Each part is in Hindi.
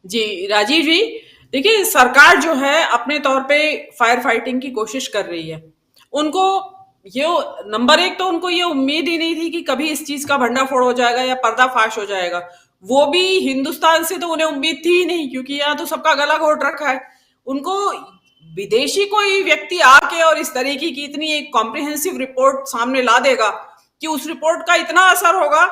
जी, राजीव जी, देखिए सरकार जो है अपने तौर पे फायर फाइटिंग की कोशिश कर रही है। उनको ये नंबर एक तो उनको ये उम्मीद ही नहीं थी कि कभी इस चीज का भंडाफोड़ हो जाएगा या पर्दाफाश हो जाएगा। वो भी हिंदुस्तान से तो उन्हें उम्मीद थी ही नहीं, क्योंकि यहाँ तो सबका गला घोट रखा है। उनको विदेशी कोई व्यक्ति आके और इस तरीके की इतनी एक कॉम्प्रिहेंसिव रिपोर्ट सामने ला देगा कि उस रिपोर्ट का इतना असर होगा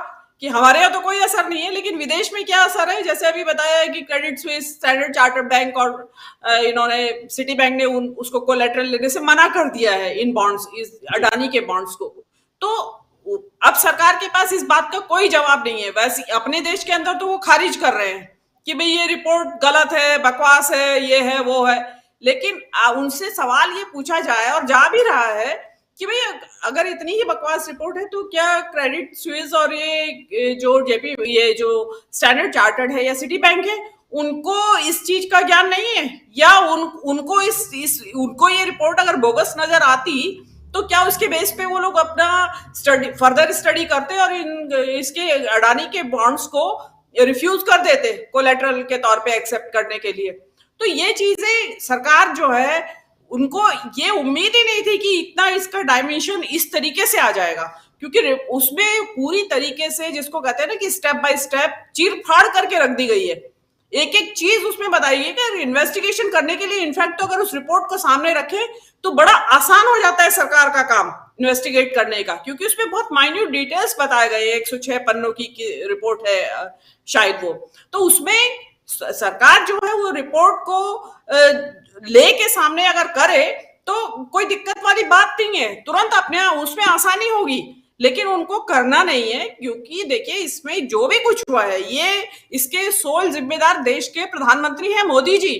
कि हमारे यहाँ तो कोई असर नहीं है, लेकिन विदेश में क्या असर है, जैसे अभी बताया है कि Credit Suisse, standard chartered bank और इन्होंने सिटी बैंक ने उसको कोलेटरल लेने से मना कर दिया है इन बॉन्ड्स, इस अडानी के बॉन्ड्स को। तो अब सरकार के पास इस बात का कोई जवाब नहीं है। वैसे अपने देश के अंदर तो वो खारिज कर रहे हैं कि भाई ये रिपोर्ट गलत है, बकवास है, ये है वो है। लेकिन उनसे सवाल ये पूछा जाए, और जा भी रहा है, कि भाई अगर इतनी ही बकवास रिपोर्ट है तो क्या क्रेडिट स्विस और ये जो जेपी, ये जो स्टैंडर्ड चार्टर्ड है या सिटी बैंक है, उनको इस चीज का ज्ञान नहीं है? या उनको उनको ये रिपोर्ट अगर बोगस नजर आती तो क्या उसके बेस पे वो लोग अपना फर्दर स्टडी करते और इसके अडानी के बॉन्ड्स को रिफ्यूज कर देते कोलेटरल के तौर पे एक्सेप्ट करने के लिए? तो ये चीजें सरकार जो है, उनको ये उम्मीद ही नहीं थी कि इतना इसका डायमेंशन इस तरीके से आ जाएगा, क्योंकि उसमें पूरी तरीके से, जिसको कहते हैं ना कि स्टेप बाय स्टेप चीर फाड़ करके रख दी गई है। एक एक चीज उसमें बताई है कि इन्वेस्टिगेशन करने के लिए, इनफैक्ट तो अगर उस रिपोर्ट को सामने रखे तो बड़ा आसान हो जाता है सरकार का काम इन्वेस्टिगेट करने का, क्योंकि उसमें बहुत माइन्यूट डिटेल्स बताए गए। 106 पन्नों की रिपोर्ट है शायद वो। तो उसमें सरकार जो है वो रिपोर्ट को लेके सामने अगर करे तो कोई दिक्कत वाली बात नहीं है, तुरंत अपने उसमें आसानी होगी। लेकिन उनको करना नहीं है, क्योंकि देखिए इसमें जो भी कुछ हुआ है, ये इसके सोल जिम्मेदार देश के प्रधानमंत्री हैं मोदी जी।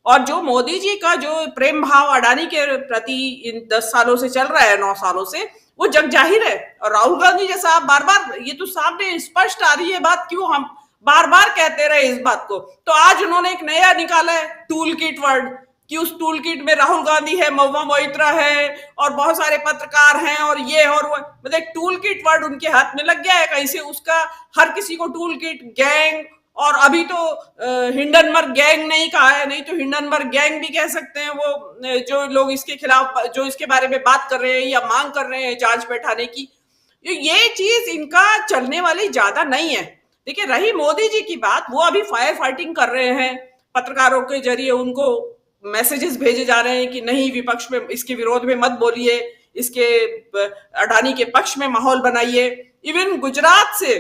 और जो मोदी जी का जो प्रेम भाव अडानी के प्रति इन 10 सालों से चल रहा है, 9 सालों से, वो जग जाहिर है। और राहुल गांधी जैसा आप बार बार, ये तो सामने स्पष्ट आ रही है बात, क्यों हम बार बार कहते रहे इस बात को। तो आज उन्होंने एक नया निकाला है टूल किट वर्ड, कि उस टूल किट में राहुल गांधी है, महुआ मोइत्रा है और बहुत सारे पत्रकार हैं और ये और वो, मतलब टूल किट वर्ड उनके हाथ में लग गया है कहीं से। उसका हर किसी को टूल किट, गैंग, और अभी तो हिंडनबर्ग गैंग नहीं कहा है, नहीं तो हिंडनबर्ग गैंग भी कह सकते हैं वो जो लोग इसके खिलाफ, जो इसके बारे में बात कर रहे हैं या मांग कर रहे हैं जांच बैठाने की। ये चीज इनका चलने वाली ज्यादा नहीं है। देखिए रही मोदी जी की बात, वो अभी फायर फाइटिंग कर रहे हैं, पत्रकारों के जरिए उनको मैसेजेस भेजे जा रहे हैं कि नहीं, विपक्ष में इसके विरोध में मत बोलिए, इसके अडानी के पक्ष में माहौल बनाइए। इवन गुजरात से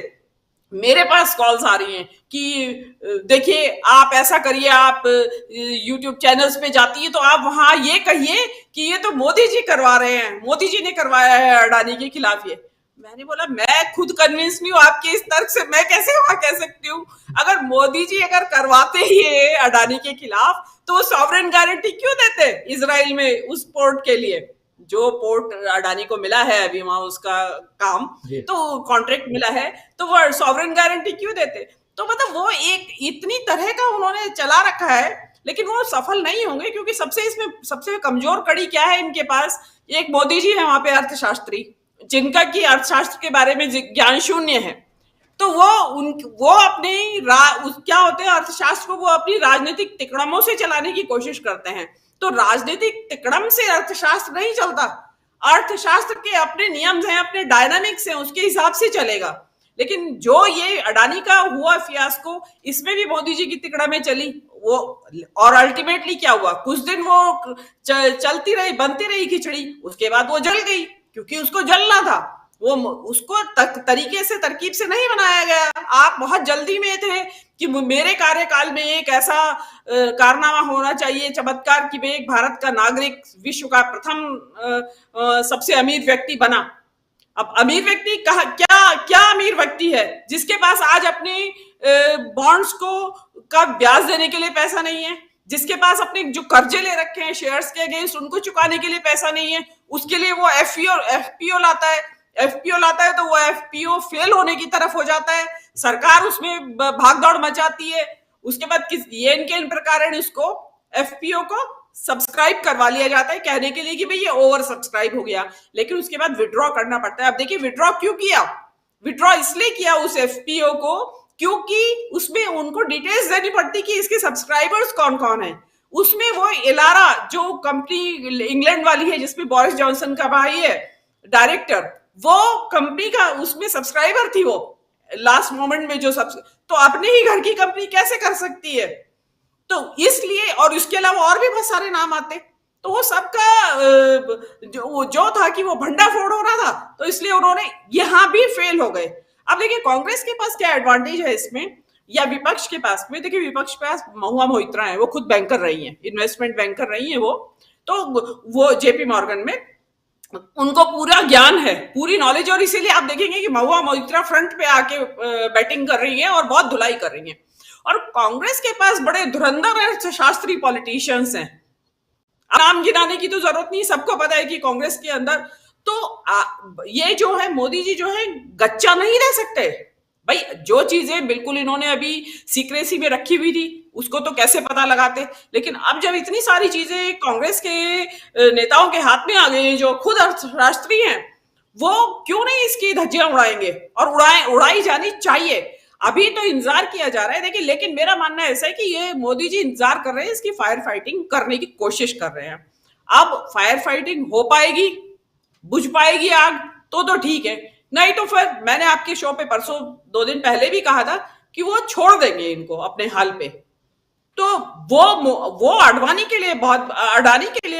मेरे पास कॉल्स आ रही हैं कि देखिए आप ऐसा करिए, आप यूट्यूब चैनल्स पे जाती है तो आप वहां ये कहिए कि ये तो मोदी जी करवा रहे हैं, मोदी जी ने करवाया है अडानी के खिलाफ ये। मैंने बोला मैं खुद कन्विंस नहीं हूँ आपके इस तर्क से, मैं कैसे वहां कह सकती हूँ? अगर मोदी जी अगर करवाते ही है अडानी के खिलाफ, तो वो सॉवरेन गारंटी क्यों देते इजराइल में उस पोर्ट के लिए, जो पोर्ट अडानी को मिला है अभी वहां उसका काम, तो कॉन्ट्रैक्ट मिला है, तो वो सॉवरेन गारंटी क्यों देते? तो मतलब वो एक इतनी तरह का उन्होंने चला रखा है, लेकिन वो सफल नहीं होंगे, क्योंकि सबसे इसमें सबसे कमजोर कड़ी क्या है इनके पास? एक मोदी जी है वहां पे अर्थशास्त्री, जिनका की अर्थशास्त्र के बारे में ज्ञान शून्य है। तो वो अपने क्या होते हैं अर्थशास्त्र को, वो अपनी राजनीतिक तिकड़मों से चलाने की कोशिश करते हैं। तो राजनीतिक तिकड़म से अर्थशास्त्र नहीं चलता। अर्थशास्त्र के अपने नियम हैं, अपने डायनामिक्स हैं, उसके हिसाब से चलेगा। लेकिन जो ये अडानी का हुआ फियास्को, इसमें भी मोदी जी की तिकड़ा में चली वो, और अल्टीमेटली क्या हुआ, कुछ दिन वो चलती रही, बनती रही खिचड़ी, उसके बाद वो जल गई, क्योंकि उसको जलना था। वो उसको तरीके से, तरकीब से नहीं बनाया गया। आप बहुत जल्दी में थे कि मेरे कार्यकाल में एक ऐसा कारनामा होना चाहिए, चमत्कार, कि वे एक भारत का नागरिक विश्व का प्रथम सबसे अमीर व्यक्ति बना। अब अमीर व्यक्ति कहा, क्या क्या अमीर व्यक्ति है जिसके पास आज अपने बॉन्ड्स को का ब्याज देने के लिए पैसा नहीं है, जिसके पास अपने जो कर्जे ले रखे हैं शेयर्स के अगेंस्ट, उनको चुकाने के लिए पैसा नहीं है? उसके लिए वो एफपीओ लाता है। एफपीओ लाता है तो वो एफपीओ फेल होने की तरफ हो जाता है, सरकार उसमें भागदौड़ मचाती है। उसके बाद ये इनके इन प्रकार इसको एफपीओ को सब्सक्राइब करवा लिया जाता है, कहने के लिए कि भाई ये ओवर सब्सक्राइब हो गया, लेकिन उसके बाद विड्रॉ करना पड़ता है। अब देखिए विड्रॉ क्यों किया? विड्रॉ इसलिए किया उस एफपीओ को क्योंकि उसमें उनको डिटेल्स देनी पड़ती कि इसके सब्सक्राइबर्स कौन कौन है। उसमें वो इलारा जो कंपनी इंग्लैंड वाली है जिसमें बोरिस जॉनसन का भाई है डायरेक्टर, वो कंपनी का उसमें सब्सक्राइबर थी वो लास्ट मोमेंट में जो तो अपने ही घर की कंपनी कैसे कर सकती है। तो इसलिए, और इसके अलावा और भी बहुत सारे नाम आते, तो वो सबका जो था कि वो भंडाफोड़ हो रहा था, तो इसलिए उन्होंने यहां भी फेल हो गए। अब देखिए कांग्रेस के पास क्या एडवांटेज है इसमें, या विपक्ष के पास में, देखिए विपक्ष के पास महुआ मोइत्रा है, वो खुद बैंकर रही हैं, इन्वेस्टमेंट बैंकर रही हैं वो, तो वो जेपी मॉर्गन में उनको पूरा ज्ञान है, पूरी नॉलेज, और इसीलिए आप देखेंगे कि महुआ मोइत्रा फ्रंट पे आके बैटिंग कर रही है और बहुत धुलाई कर रही है। और कांग्रेस के पास बड़े धुरंधर अर्थशास्त्री पॉलिटिशियंस हैं, नाम गिनाने की तो जरूरत नहीं, सबको पता है कि कांग्रेस के अंदर तो ये जो है मोदी जी जो है गच्चा नहीं रह सकते भाई। जो चीजें बिल्कुल इन्होंने अभी सीक्रेसी में रखी हुई थी उसको तो कैसे पता लगाते, लेकिन अब जब इतनी सारी चीजें कांग्रेस के नेताओं के हाथ में आ गई जो खुद अर्थशास्त्री हैं, वो क्यों नहीं इसकी धज्जियां उड़ाएंगे, और उड़ाई जानी चाहिए। अभी तो इंतजार किया जा रहा है देखिए, लेकिन मेरा मानना ऐसा है कि ये मोदी जी इंतजार कर रहे हैं, इसकी फायर फाइटिंग करने की कोशिश कर रहे हैं। अब फायर फाइटिंग हो पाएगी, बुझ पाएगी आग तो ठीक है, नहीं तो फिर मैंने आपके शो पे परसों 2 दिन पहले भी कहा था कि वो छोड़ देंगे इनको अपने हाल पे। तो वो अडवाणी के लिए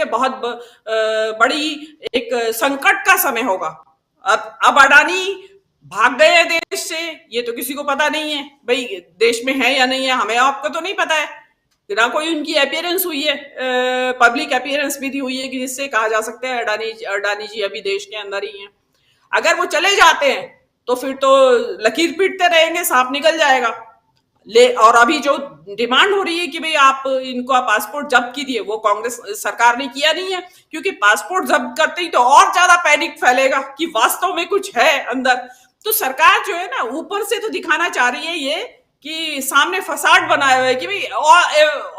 बहुत बड़ी एक संकट का समय होगा। अब अडानी भाग गए हैं देश से, ये तो किसी को पता नहीं है भाई देश में है या नहीं है, हमें आपको तो नहीं पता है, ना कोई उनकी अपीयरेंस हुई है, पब्लिक अपीयरेंस भी हुई है कि जिससे कहा जा सकता है अडानी जी अभी देश के अंदर ही हैं। अगर वो चले जाते हैं तो फिर तो लकीर पीटते रहेंगे, सांप निकल जाएगा। और अभी जो डिमांड हो रही है कि भाई आप इनको पासपोर्ट जब्त कीजिए, वो कांग्रेस सरकार ने किया नहीं है, क्योंकि पासपोर्ट जब्त करते ही तो और ज्यादा पैनिक फैलेगा कि वास्तव में कुछ है अंदर। तो सरकार जो है ना ऊपर से तो दिखाना चाह रही है ये कि सामने फसाड बनाए हुए कि भाई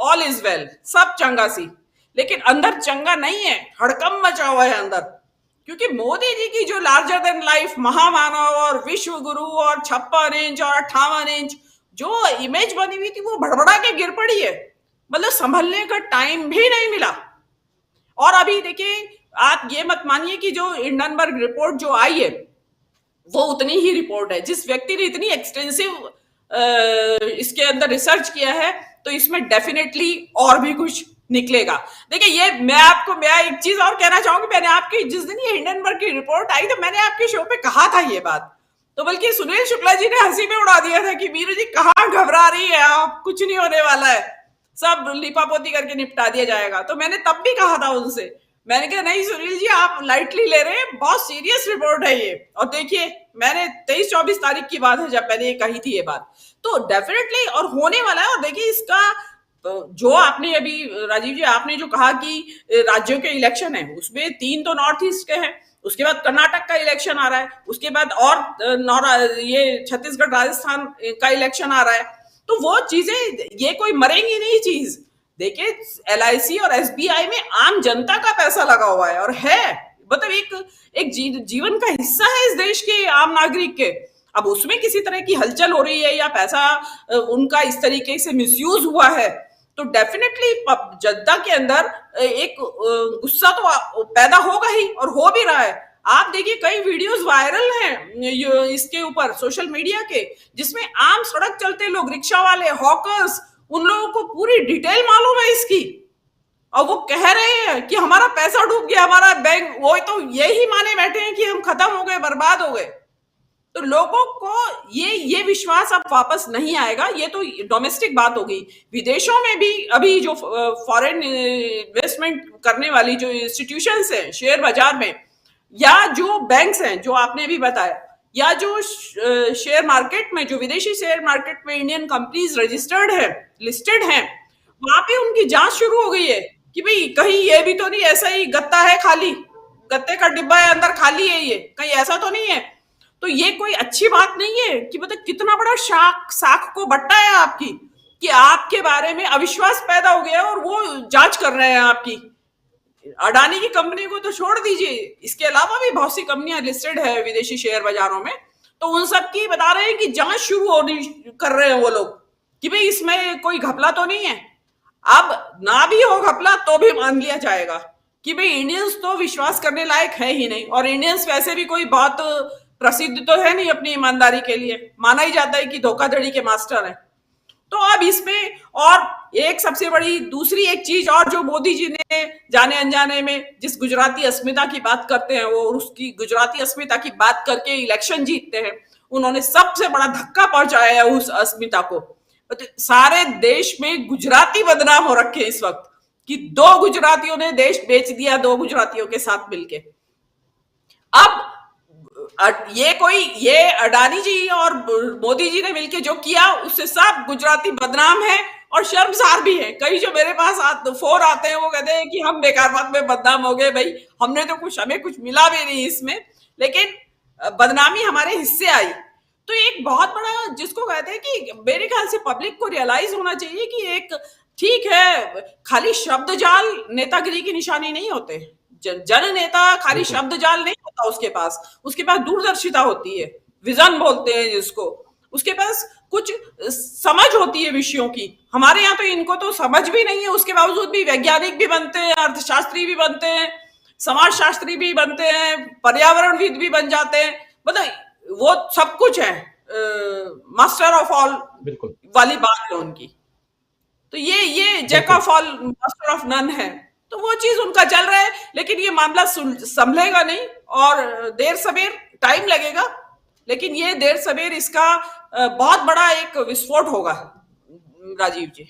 ऑल इज वेल, सब चंगा सी, लेकिन अंदर चंगा नहीं है, हड़कम मचा हुआ है अंदर। क्योंकि मोदी जी की जो लार्जर देन लाइफ महामानव और विश्व गुरु और 56 इंच और 58 इंच जो इमेज बनी हुई थी वो भड़बड़ा के गिर पड़ी है, मतलब संभलने का टाइम भी नहीं मिला। और अभी देखिए आप ये मत मानिए कि जो हिंडनबर्ग रिपोर्ट जो आई है वो उतनी ही रिपोर्ट है, जिस व्यक्ति ने इतनी एक्सटेंसिव इसके अंदर रिसर्च किया है तो इसमें डेफिनेटली और भी कुछ निकलेगा। देखिए ये मैं एक चीज और कहना चाहूंगी, मैंने आपकी जिस दिन ये हिंडनबर्ग की रिपोर्ट आई तो मैंने आपके शो पे कहा था ये बात, तो बल्कि सुनील शुक्ला जी ने हंसी में उड़ा दिया था कि मीरू जी कहाँ घबरा रही है आप, कुछ नहीं होने वाला है, सब लिपापोती करके निपटा दिया जाएगा। तो मैंने तब भी कहा था उनसे, मैंने कहा नहीं सुनील जी आप लाइटली ले रहे हैं, बहुत सीरियस रिपोर्ट है ये। और देखिए मैंने 23-24 तारीख की बात है जब मैंने ये कही थी ये बात, तो डेफिनेटली और होने वाला है। और देखिए इसका जो आपने अभी राजीव जी आपने जो कहा कि राज्यों के इलेक्शन है उसमें 3 तो नॉर्थ ईस्ट के हैं, उसके बाद कर्नाटक का इलेक्शन आ रहा है, उसके बाद और ये छत्तीसगढ़ राजस्थान का इलेक्शन आ रहा है, तो वो चीजें ये कोई मरेंगी नहीं चीज। देखिए LIC और SBI में आम जनता का पैसा लगा हुआ है, और है मतलब एक जीवन का हिस्सा है इस देश के आम नागरिक के। अब उसमें किसी तरह की हलचल हो रही है या पैसा उनका इस तरीके से मिसयूज हुआ है तो डेफिनेटली जनता के अंदर एक गुस्सा तो पैदा होगा ही, और हो भी रहा है। आप देखिए कई वीडियोस वायरल हैं इसके ऊपर सोशल मीडिया के, जिसमें आम सड़क चलते लोग, रिक्शा वाले, हॉकर्स, उन लोगों को पूरी डिटेल मालूम है इसकी, और वो कह रहे हैं कि हमारा पैसा डूब गया, हमारा बैंक, वो तो यही माने बैठे हैं कि हम खत्म हो गए, बर्बाद हो गए। तो लोगों को ये विश्वास अब वापस नहीं आएगा। ये तो डोमेस्टिक बात होगी, विदेशों में भी अभी जो फॉरेन इन्वेस्टमेंट करने वाली जो इंस्टीट्यूशंस हैं शेयर बाजार में, या जो बैंक्स हैं जो आपने भी बताया, या जो शेयर मार्केट में जो विदेशी शेयर मार्केट में इंडियन कंपनीज रजिस्टर्ड है, लिस्टेड हैं, वहां पे उनकी जांच शुरू हो गई है कि भाई कहीं ये भी तो नहीं ऐसा ही गत्ता है, खाली गत्ते का डिब्बा है अंदर खाली है, ये कहीं ऐसा तो नहीं है। तो ये कोई अच्छी बात नहीं है कि मतलब कितना बड़ा साख को बट्टा है आपकी, कि आपके बारे में अविश्वास पैदा हो गया और वो जांच कर रहे हैं आपकी। अडानी की कंपनी को तो छोड़ दीजिए, इसके अलावा भी बहुत सी कंपनियां लिस्टेड है विदेशी शेयर बाजारों में, तो उन सब की बता रहे हैं कि जांच शुरू होनी कर रहे हैं वो लोग कि भाई इसमें कोई घपला तो नहीं है। अब ना भी हो घपला तो भी मान लिया जाएगा कि भाई इंडियंस तो विश्वास करने लायक है ही नहीं, और इंडियंस वैसे भी कोई बहुत प्रसिद्ध तो है नहीं अपनी ईमानदारी के लिए, माना ही जाता है कि धोखाधड़ी के मास्टर है। तो अब इसमें और एक सबसे बड़ी दूसरी एक चीज और जो मोदी जी ने जाने अनजाने में जिस गुजराती अस्मिता की बात करते हैं, वो उसकी गुजराती अस्मिता की बात करके इलेक्शन जीतते हैं, उन्होंने सबसे बड़ा धक्का पहुंचाया है उस अस्मिता को। तो सारे देश में गुजराती बदनाम हो रखे इस वक्त कि दो गुजरातियों ने देश बेच दिया, दो गुजरातियों के साथ मिलके। अब ये अडानी जी और मोदी जी ने मिलके जो किया उससे सब गुजराती बदनाम है और शर्मसार भी है। कई जो मेरे पास फोन आते हैं वो कहते हैं कि हम बेकार में बदनाम हो गए, भाई हमने तो हमें कुछ मिला भी नहीं इसमें, लेकिन बदनामी हमारे हिस्से आई। तो एक बहुत बड़ा जिसको कहते हैं कि मेरे ख्याल से पब्लिक को रियलाइज होना चाहिए कि एक ठीक है, खाली शब्द जाल नेतागिरी की निशानी नहीं होते। जन नेता खाली शब्द जाल नहीं होता, उसके पास दूरदर्शिता होती है, विजन बोलते हैं जिसको, उसके पास कुछ समझ होती है विषयों की। हमारे यहाँ तो इनको तो समझ भी नहीं है, उसके बावजूद भी वैज्ञानिक भी बनते हैं, अर्थशास्त्री भी बनते हैं, समाजशास्त्री भी बनते हैं, पर्यावरणविद भी बन जाते हैं, मतलब वो सब कुछ है, मास्टर ऑफ ऑल वाली बात है उनकी। तो ये jack of all master of none है, तो वो चीज उनका चल रहा है। लेकिन ये मामला संभलेगा नहीं और देर सवेर टाइम लगेगा, लेकिन ये देर सवेर इसका बहुत बड़ा एक विस्फोट होगा, राजीव जी।